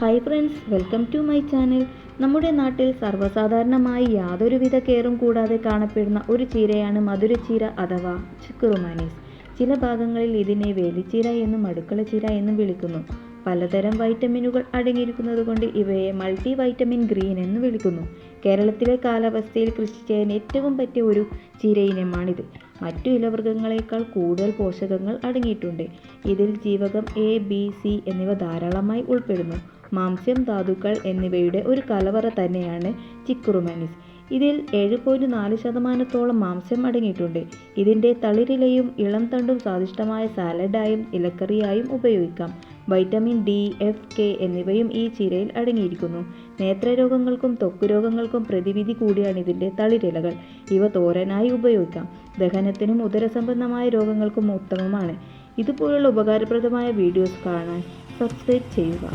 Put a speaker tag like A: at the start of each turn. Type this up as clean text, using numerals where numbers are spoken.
A: Hi friends, welcome to my channel. നമ്മുടെ നാട്ടിൽ സർവ്വസാധാരണമായി യാതൊരുവിധ കെയറും കൂടാതെ കാണപ്പെടുന്ന ഒരു ചീരയാണ് മധുരച്ചീര അഥവാ ചിക്കുറുമാനീസ്. ചില ഭാഗങ്ങളിൽ ഇതിനെ വേലിച്ചീര എന്നും അടുക്കളച്ചീര എന്നും വിളിക്കുന്നു. പലതരം വൈറ്റമിനുകൾ അടങ്ങിയിരിക്കുന്നതുകൊണ്ട് ഇവയെ മൾട്ടി വൈറ്റമിൻ ഗ്രീൻ എന്ന് വിളിക്കുന്നു. കേരളത്തിലെ കാലാവസ്ഥയിൽ കൃഷി ചെയ്യാൻ ഏറ്റവും പറ്റിയ ഒരു ചീര ഇനമാണിത്. മറ്റു ഇലവർഗ്ഗങ്ങളേക്കാൾ കൂടുതൽ പോഷകങ്ങൾ അടങ്ങിയിട്ടുണ്ട്. ഇതിൽ ജീവകം എ, ബി, സി എന്നിവ ധാരാളമായി ഉൾപ്പെടുന്നു. മാംസ്യം, ധാതുക്കൾ എന്നിവയുടെ ഒരു കലവറ തന്നെയാണ് ചിക്കുറുമാനീസ്. ഇതിൽ 7.4% മാംസ്യം അടങ്ങിയിട്ടുണ്ട്. ഇതിൻ്റെ തളിരിലയും ഇളം തണ്ടും സ്വാദിഷ്ടമായ സാലഡായും ഇലക്കറിയായും ഉപയോഗിക്കാം. വൈറ്റമിൻ ഡി, എഫ്, കെ എന്നിവയും ഈ ചീരയിൽ അടങ്ങിയിരിക്കുന്നു. നേത്രരോഗങ്ങൾക്കും ത്വക്കുരോഗങ്ങൾക്കും പ്രതിവിധി കൂടിയാണ് ഇതിൻ്റെ തളിരിലകൾ. ഇവ തോരനായി ഉപയോഗിക്കാം. ദഹനത്തിനും ഉദരസംബന്ധമായ രോഗങ്ങൾക്കും ഉത്തമമാണ്. ഇതുപോലുള്ള ഉപകാരപ്രദമായ വീഡിയോസ് കാണാൻ സബ്സ്ക്രൈബ് ചെയ്യുക.